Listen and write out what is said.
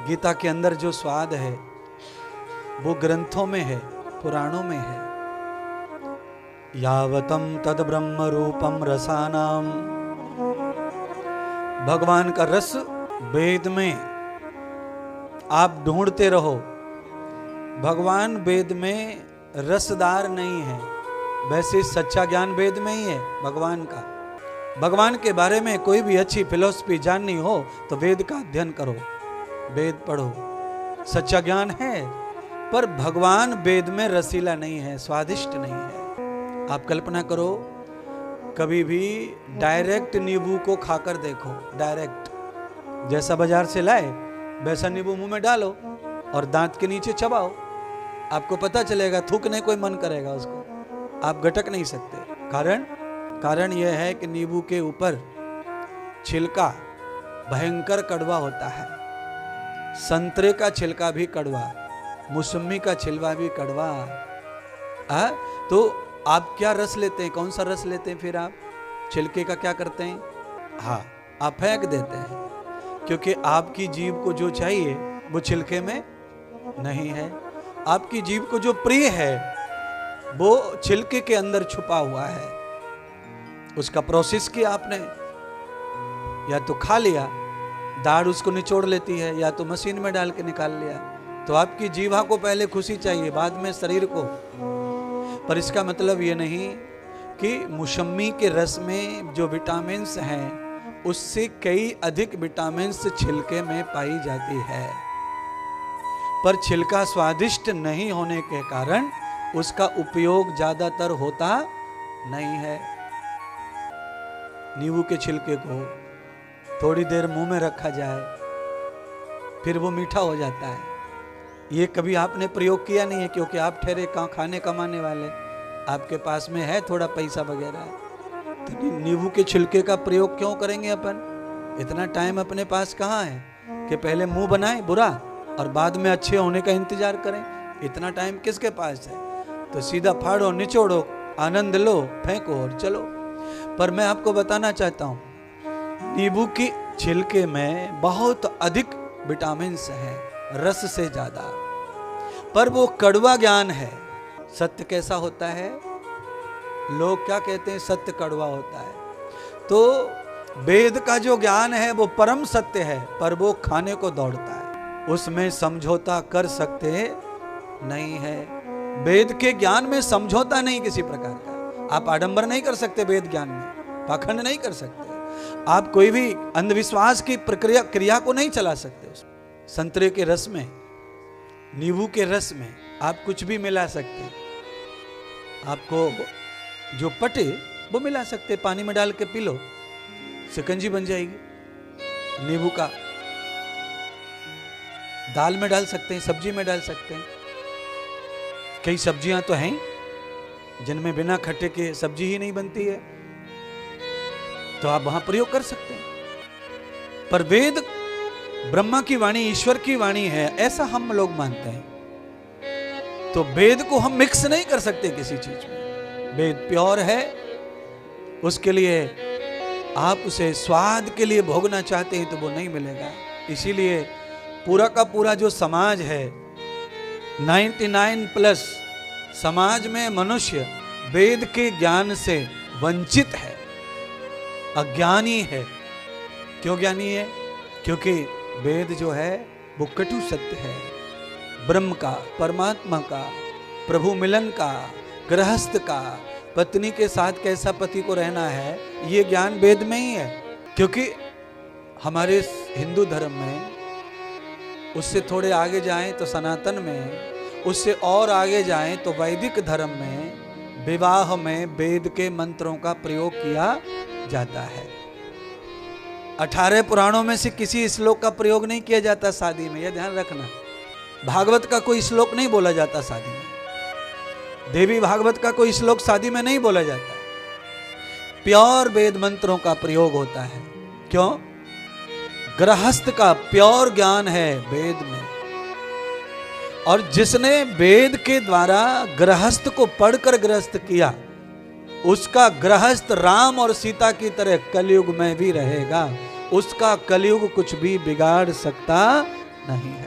गीता के अंदर जो स्वाद है वो ग्रंथों में है, पुराणों में है। यावतम तद ब्रह्म रूपम रसानाम, भगवान का रस वेद में आप ढूंढते रहो। भगवान वेद में रसदार नहीं है, वैसे सच्चा ज्ञान वेद में ही है भगवान का। भगवान के बारे में कोई भी अच्छी फिलॉसफी जाननी हो तो वेद का अध्ययन करो, वेद पढ़ो, सच्चा ज्ञान है। पर भगवान वेद में रसीला नहीं है, स्वादिष्ट नहीं है। आप कल्पना करो, कभी भी डायरेक्ट नींबू को खाकर देखो, डायरेक्ट जैसा बाजार से लाए वैसा नींबू मुंह में डालो और दांत के नीचे चबाओ, आपको पता चलेगा, थूकने कोई मन करेगा उसको, आप गटक नहीं सकते। कारण यह है कि नींबू के ऊपर छिलका भयंकर कड़वा होता है। संतरे का छिलका भी कड़वा, मौसमी का छिलका भी कड़वा। तो आप क्या रस लेते हैं, कौन सा रस लेते हैं? फिर आप छिलके का क्या करते हैं? हाँ, आप फेंक देते हैं, क्योंकि आपकी जीभ को जो चाहिए वो छिलके में नहीं है। आपकी जीभ को जो प्रिय है वो छिलके के अंदर छुपा हुआ है। उसका प्रोसेस किया आपने, या तो खा लिया, दाढ़ उसको निचोड़ लेती है, या तो मशीन में डाल के निकाल लिया। तो आपकी जीवा को पहले खुशी चाहिए, बाद में शरीर को। पर इसका मतलब ये नहीं कि मौसमी के रस में जो विटामिन्स हैं उससे कई अधिक विटामिन्स छिलके में पाई जाती है। पर छिलका स्वादिष्ट नहीं होने के कारण उसका उपयोग ज्यादातर होता नहीं है। नींबू के छिलके को थोड़ी देर मुंह में रखा जाए फिर वो मीठा हो जाता है। ये कभी आपने प्रयोग किया नहीं है, क्योंकि आप ठहरे खाने कमाने वाले, आपके पास में है थोड़ा पैसा वगैरह, तो नींबू के छिलके का प्रयोग क्यों करेंगे अपन? इतना टाइम अपने पास कहाँ है कि पहले मुंह बनाए बुरा और बाद में अच्छे होने का इंतजार करें? इतना टाइम किसके पास है? तो सीधा फाड़ो, निचोड़ो, आनंद लो, फेंको और चलो। पर मैं आपको बताना चाहता हूं, नींबू की छिलके में बहुत अधिक विटामिन्स हैं, रस से ज्यादा। पर वो कड़वा ज्ञान है। सत्य कैसा होता है? लोग क्या कहते हैं? सत्य कड़वा होता है। तो वेद का जो ज्ञान है वो परम सत्य है, पर वो खाने को दौड़ता है, उसमें समझौता कर सकते नहीं है। वेद के ज्ञान में समझौता नहीं किसी प्रकार का। आप आडंबर नहीं कर सकते वेद ज्ञान में, पाखंड नहीं कर सकते, आप कोई भी अंधविश्वास की क्रिया को नहीं चला सकते। संतरे के रस में, नींबू के रस में आप कुछ भी मिला सकते, आपको जो पटे वो मिला सकते, पानी में डाल के पी लो, शिकंजी बन जाएगी। नींबू का दाल में डाल सकते हैं, सब्जी में डाल सकते हैं। कई सब्जियां तो हैं जिनमें बिना खट्टे के सब्जी ही नहीं बनती है, तो आप वहां प्रयोग कर सकते हैं। पर वेद ब्रह्मा की वाणी, ईश्वर की वाणी है, ऐसा हम लोग मानते हैं। तो वेद को हम मिक्स नहीं कर सकते किसी चीज में। वेद प्योर है, उसके लिए आप उसे स्वाद के लिए भोगना चाहते हैं तो वो नहीं मिलेगा। इसीलिए पूरा का पूरा जो समाज है, 99+ समाज में मनुष्य वेद के ज्ञान से वंचित है, अज्ञानी है। क्यों ज्ञानी है? क्योंकि वेद जो है वो कटु सत्य है, ब्रह्म का, परमात्मा का, प्रभु मिलन का, गृहस्थ का, पत्नी के साथ कैसा पति को रहना है, ये ज्ञान वेद में ही है। क्योंकि हमारे हिंदू धर्म में, उससे थोड़े आगे जाएं तो सनातन में, उससे और आगे जाएं तो वैदिक धर्म में विवाह में वेद के मंत्रों का प्रयोग किया जाता है। 18 पुराणों में से किसी श्लोक का प्रयोग नहीं किया जाता शादी में, यह ध्यान रखना। भागवत का कोई श्लोक नहीं बोला जाता शादी में, देवी भागवत का कोई श्लोक शादी में नहीं बोला जाता। प्योर वेद मंत्रों का प्रयोग होता है। क्यों? गृहस्थ का प्योर ज्ञान है वेद में, और जिसने वेद के द्वारा गृहस्थ को पढ़कर गृहस्थ किया, उसका गृहस्थ राम और सीता की तरह कलयुग में भी रहेगा। उसका कलयुग कुछ भी बिगाड़ सकता नहीं है।